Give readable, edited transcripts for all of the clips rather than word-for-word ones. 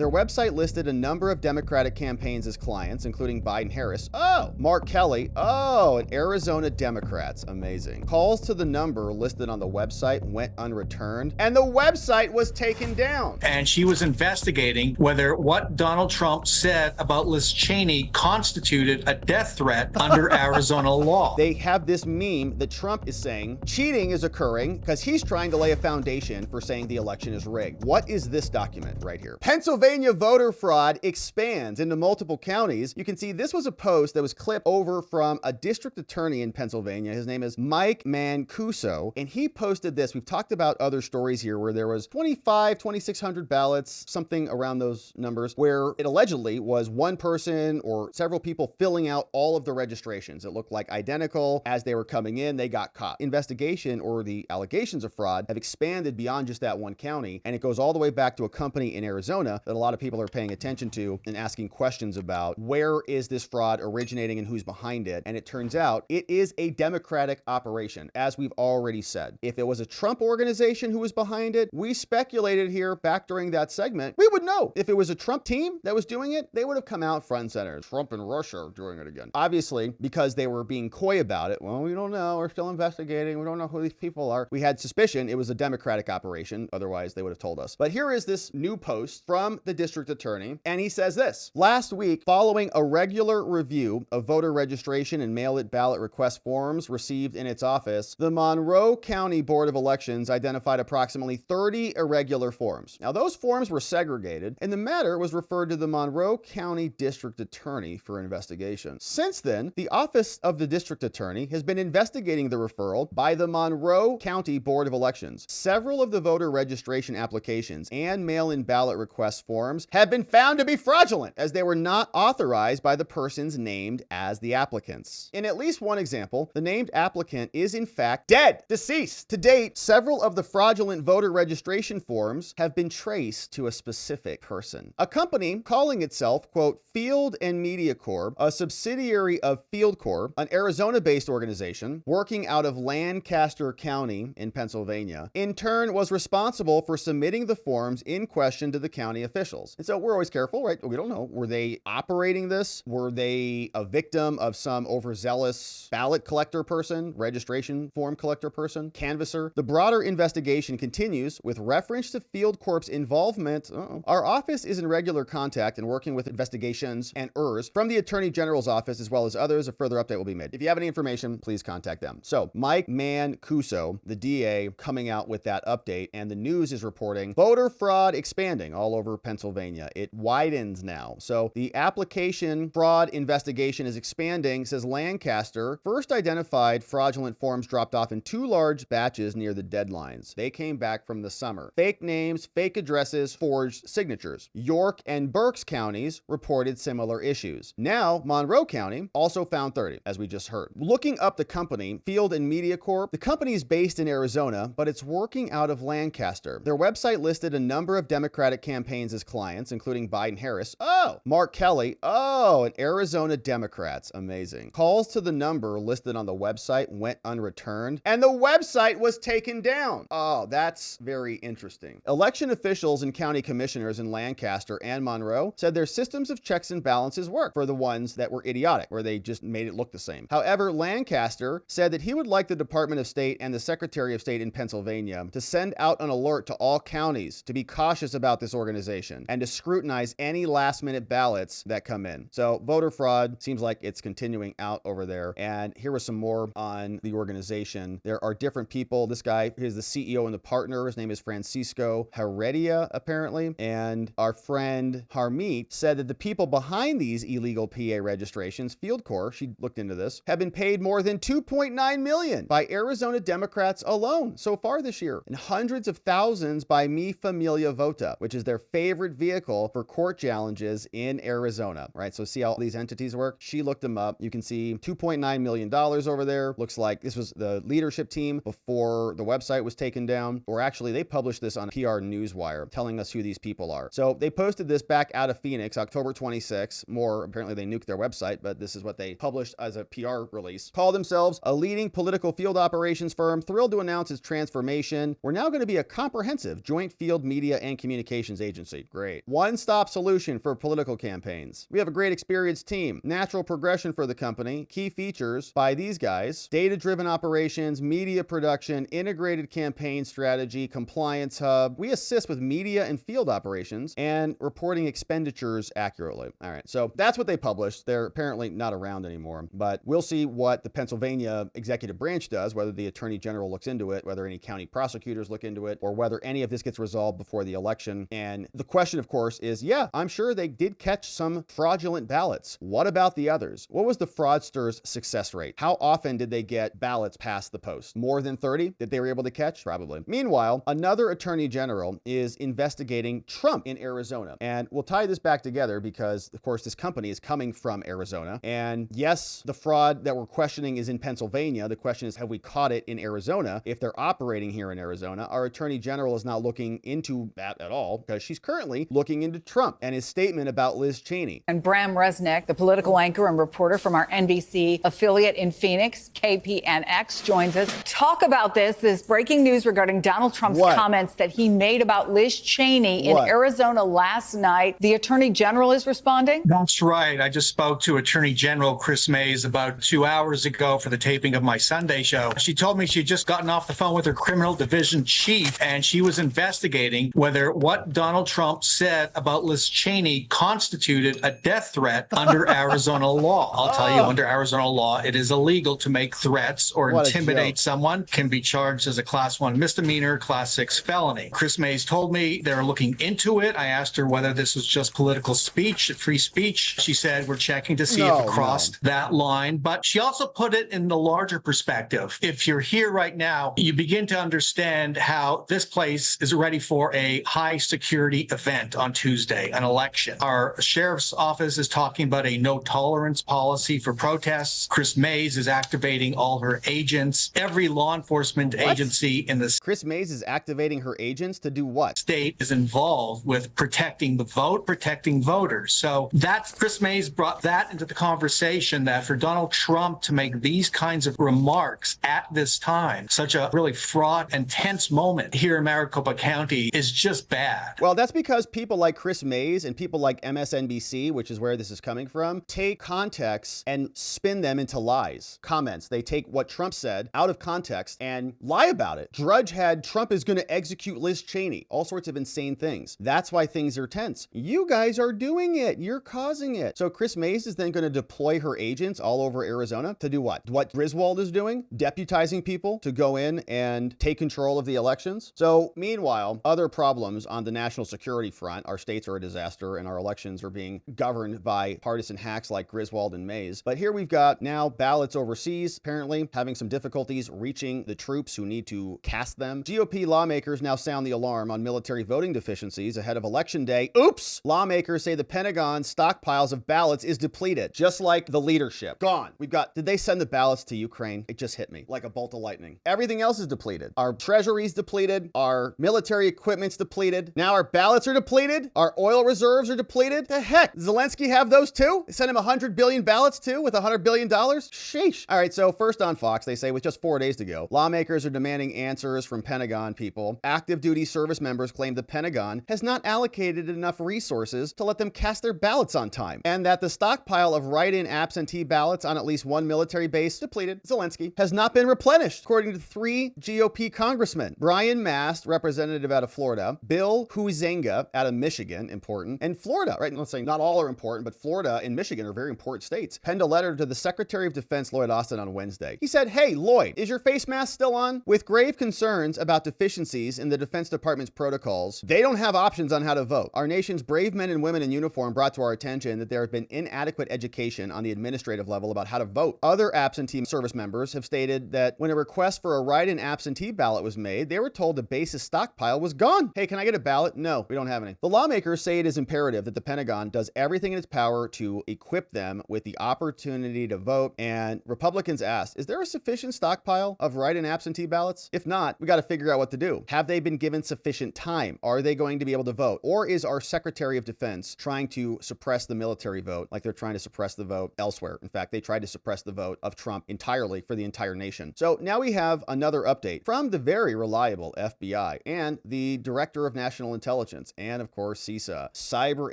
Their website listed a number of Democratic campaigns as clients, including Biden-Harris. Oh, Mark Kelly. Oh, and Arizona Democrats. Amazing. Calls to the number listed on the website went unreturned, and the website was taken down. And she was investigating whether what Donald Trump said about Liz Cheney constituted a death threat under Arizona law. They have this meme that Trump is saying cheating is occurring because he's trying to lay a foundation for saying the election is rigged. What is this document right here? Pennsylvania voter fraud expands into multiple counties. You can see this was a post that was clipped over from a district attorney in Pennsylvania. His name is Mike Mancuso, and he posted this. We've talked about other stories here where there was 2,600 ballots, something around those numbers, where it allegedly was one person or several people filling out all of the registrations. It looked like identical. As they were coming in, they got caught. Investigation or the allegations of fraud have expanded beyond just that one county, and it goes all the way back to a company in Arizona that a lot of people are paying attention to and asking questions about. Where is this fraud originating and who's behind it? And it turns out it is a Democratic operation, as we've already said. If it was a Trump organization who was behind it, we speculated here back during that segment, we would know. If it was a Trump team that was doing it, they would have come out front and center. Trump and Russia are doing it again. Obviously, because they were being coy about it, well, we don't know. We're still investigating. We don't know who these people are. We had suspicion it was a Democratic operation. Otherwise, they would have told us. But here is this new post from the district attorney, and he says this: last week, following a regular review of voter registration and mail-in ballot request forms received in its office, the Monroe County Board of Elections identified approximately 30 irregular forms. Now, those forms were segregated, and the matter was referred to the Monroe County District Attorney for investigation. Since then, the Office of the District Attorney has been investigating the referral by the Monroe County Board of Elections. Several of the voter registration applications and mail-in ballot request forms have been found to be fraudulent, as they were not authorized by the persons named as the applicants. In at least one example, the named applicant is in fact dead, deceased. To date, several of the fraudulent voter registration forms have been traced to a specific person. A company calling itself, quote, Field and Media Corp, a subsidiary of FieldCorps, an Arizona-based organization working out of Lancaster County in Pennsylvania, in turn was responsible for submitting the forms in question to the county officials. And so we're always careful, right? We don't know. Were they operating this? Were they a victim of some overzealous ballot collector person, registration form collector person, canvasser? The broader investigation continues with reference to FieldCorps' involvement. Our office is in regular contact and working with investigations and ERS from the Attorney General's office as well as others. A further update will be made. If you have any information, please contact them. So Mike Mancuso, the DA, coming out with that update, and the news is reporting voter fraud expanding all over Pennsylvania. It widens now. So the application fraud investigation is expanding, says Lancaster. First identified fraudulent forms dropped off in 2 large batches near the deadlines. They came back from the summer. Fake names, fake addresses, forged signatures. York and Berks counties reported similar issues. Now, Monroe County also found 30, as we just heard. Looking up the company, Field and Media Corp, the company is based in Arizona, but it's working out of Lancaster. Their website listed a number of Democratic campaigns as clients, including Biden-Harris. Oh, Mark Kelly. Oh, and Arizona Democrats. Amazing. Calls to the number listed on the website went unreturned, and the website was taken down. Oh, that's very interesting. Election officials and county commissioners in Lancaster and Monroe said their systems of checks and balances work for the ones that were idiotic, where they just made it look the same. However, Lancaster said that he would like the Department of State and the Secretary of State in Pennsylvania to send out an alert to all counties to be cautious about this organization and to scrutinize any last-minute ballots that come in. So voter fraud seems like it's continuing out over there. And here was some more on the organization. There are different people. This guy is the CEO and the partner. His name is Francisco Heredia, apparently. And our friend Harmeet said that the people behind these illegal PA registrations, FieldCorps, she looked into this, have been paid more than $2.9 million by Arizona Democrats alone so far this year, and hundreds of thousands by Mi Familia Vota, which is their favorite vehicle for court challenges in Arizona, right? So see how these entities work? She looked them up. You can see $2.9 million over there. Looks like this was the leadership team before the website was taken down, or actually they published this on PR Newswire telling us who these people are. So they posted this back out of Phoenix, October 26. More, apparently they nuked their website, but this is what they published as a PR release. Call themselves a leading political field operations firm, thrilled to announce its transformation. We're now going to be a comprehensive joint field media and communications agency. Great. One-stop solution for political campaigns. We have a great experienced team. Natural progression for the company. Key features by these guys. Data-driven operations, media production, integrated campaign strategy, compliance hub. We assist with media and field operations and reporting expenditures accurately. All right, so that's what they published. They're apparently not around anymore, but we'll see what the Pennsylvania executive branch does, whether the attorney general looks into it, whether any county prosecutors look into it, or whether any of this gets resolved before the election. And the question, of course, is, yeah, I'm sure they did catch some fraudulent ballots. What about the others? What was the fraudsters' success rate? How often did they get ballots past the post? More than 30 that they were able to catch? Probably. Meanwhile, another attorney general is investigating Trump in Arizona. And we'll tie this back together because, of course, this company is coming from Arizona. And yes, the fraud that we're questioning is in Pennsylvania. The question is, have we caught it in Arizona? If they're operating here in Arizona, our attorney general is not looking into that at all because she's currently looking into Trump and his statement about Liz Cheney. And Bram Resnick, the political anchor and reporter from our NBC affiliate in Phoenix, KPNX, joins us. Talk about this breaking news regarding Donald Trump's comments that he made about Liz Cheney in Arizona last night. The attorney general is responding? That's right. I just spoke to Attorney General Chris Mays about 2 hours ago for the taping of my Sunday show. She told me she'd just gotten off the phone with her criminal division chief, and she was investigating whether what Donald Trump said about Liz Cheney constituted a death threat under Arizona law. I'll tell you, under Arizona law, it is illegal to make threats or intimidate someone. Can be charged as a Class 1 misdemeanor, Class 6 felony. Chris Mays told me they're looking into it. I asked her whether this was just political speech, free speech. She said, we're checking to see if it crossed that line. But she also put it in the larger perspective. If you're here right now, you begin to understand how this place is ready for a high security event on Tuesday, an election. Our sheriff's office is talking about a no tolerance policy for protests. Chris Mays is activating all her agents. Every law enforcement agency in the Chris Mays is activating her agents to do what? State is involved with protecting the vote, protecting voters. So that's Chris Mays brought that into the conversation, that for Donald Trump to make these kinds of remarks at this time, such a really fraught and tense moment here in Maricopa County, is just bad. Well, that's because people like Chris Mays and people like MSNBC, which is where this is coming from, take context and spin them into lies. Comments. They take what Trump said out of context and lie about it. Drudge had Trump is going to execute Liz Cheney. All sorts of insane things. That's why things are tense. You guys are doing it. You're causing it. So Chris Mays is then going to deploy her agents all over Arizona to do what? What Griswold is doing? Deputizing people to go in and take control of the elections. So meanwhile, other problems on the national security front. Our states are a disaster and our elections are being governed by partisan hacks like Griswold and Mays. But here we've got now ballots overseas, apparently having some difficulties reaching the troops who need to cast them. GOP lawmakers now sound the alarm on military voting deficiencies ahead of Election Day. Oops! Lawmakers say the Pentagon's stockpiles of ballots is depleted, just like the leadership. Gone. Did they send the ballots to Ukraine? It just hit me like a bolt of lightning. Everything else is depleted. Our treasury's depleted. Our military equipment's depleted. Now our ballots are depleted. Our oil reserves are depleted. The heck? Does Zelensky have those too? They sent him 100 billion ballots too with $100 billion? Sheesh. All right, so first on Fox, they say with just 4 days to go, lawmakers are demanding answers from Pentagon people. Active duty service members claim the Pentagon has not allocated enough resources to let them cast their ballots on time, and that the stockpile of write-in absentee ballots on at least one military base, depleted, Zelensky, has not been replenished, according to 3 GOP congressmen. Brian Mast, representative out of Florida, Bill Huizenga out of Michigan, important, and Florida, right? Let's say not all are important, but Florida and Michigan are very important states, penned a letter to the Secretary of Defense, Lloyd Austin, on Wednesday. He said, hey, Lloyd, is your face mask still on? With grave concerns about deficiencies in the Defense Department's protocols, they don't have options on how to vote. Our nation's brave men and women in uniform brought to our attention that there has been inadequate education on the administrative level about how to vote. Other absentee service members have stated that when a request for a write-in absentee ballot was made, they were told the base's stockpile was gone. Hey, can I get a ballot? No, we don't have any. The lawmakers say it is imperative that the Pentagon does everything in its power to equip them with the opportunity to vote. And Republicans asked, is there a sufficient stockpile of write-in absentee ballots? If not, we got to figure out what to do. Have they been given sufficient time? Are they going to be able to vote? Or is our Secretary of Defense trying to suppress the military vote like they're trying to suppress the vote elsewhere? In fact, they tried to suppress the vote of Trump entirely for the entire nation. So now we have another update from the very reliable FBI and the Director of National Intelligence. Intelligence, and of course CISA, Cyber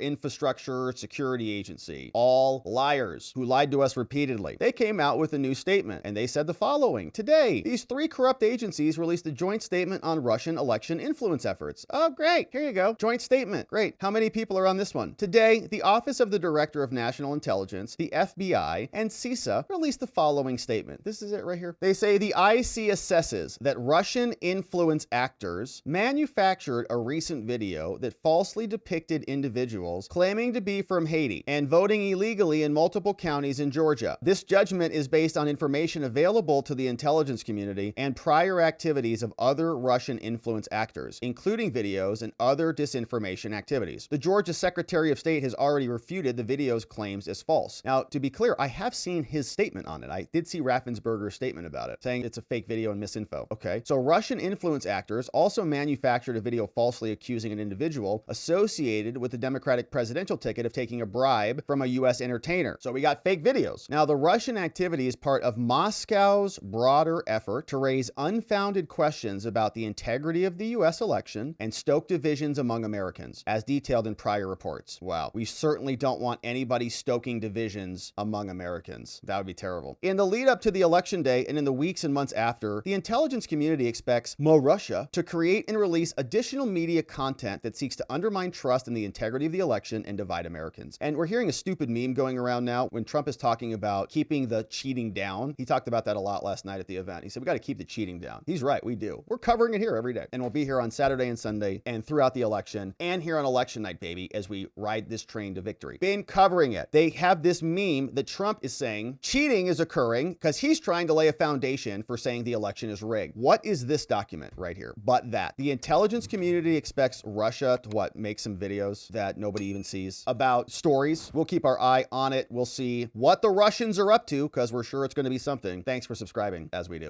Infrastructure Security Agency, all liars who lied to us repeatedly. They came out with a new statement and they said the following: today, these three corrupt agencies released a joint statement on Russian election influence efforts. Oh, great. Here you go. Joint statement. Great. How many people are on this one? Today, the Office of the Director of National Intelligence, the FBI, and CISA released the following statement. This is it right here. They say the IC assesses that Russian influence actors manufactured a recent video that falsely depicted individuals claiming to be from Haiti and voting illegally in multiple counties in Georgia. This judgment is based on information available to the intelligence community and prior activities of other Russian influence actors, including videos and other disinformation activities. The Georgia Secretary of State has already refuted the video's claims as false. Now, to be clear, I have seen his statement on it. I did see Raffensperger's statement about it, saying it's a fake video and misinfo. Okay, so Russian influence actors also manufactured a video falsely accusing an individual associated with the Democratic presidential ticket of taking a bribe from a U.S. entertainer. So we got fake videos. Now, the Russian activity is part of Moscow's broader effort to raise unfounded questions about the integrity of the U.S. election and stoke divisions among Americans, as detailed in prior reports. Wow, we certainly don't want anybody stoking divisions among Americans. That would be terrible. In the lead up to the election day and in the weeks and months after, the intelligence community expects Mo Russia to create and release additional media content that seeks to undermine trust in the integrity of the election and divide Americans. And we're hearing a stupid meme going around now when Trump is talking about keeping the cheating down. He talked about that a lot last night at the event. He said, we got to keep the cheating down. He's right. We do. We're covering it here every day. And we'll be here on Saturday and Sunday and throughout the election and here on election night, baby, as we ride this train to victory. Been covering it. They have this meme that Trump is saying cheating is occurring because he's trying to lay a foundation for saying the election is rigged. What is this document right here? But that the intelligence community expects Russia to what? Make some videos that nobody even sees about stories. We'll keep our eye on it. We'll see what the Russians are up to because we're sure it's going to be something. Thanks for subscribing as we do.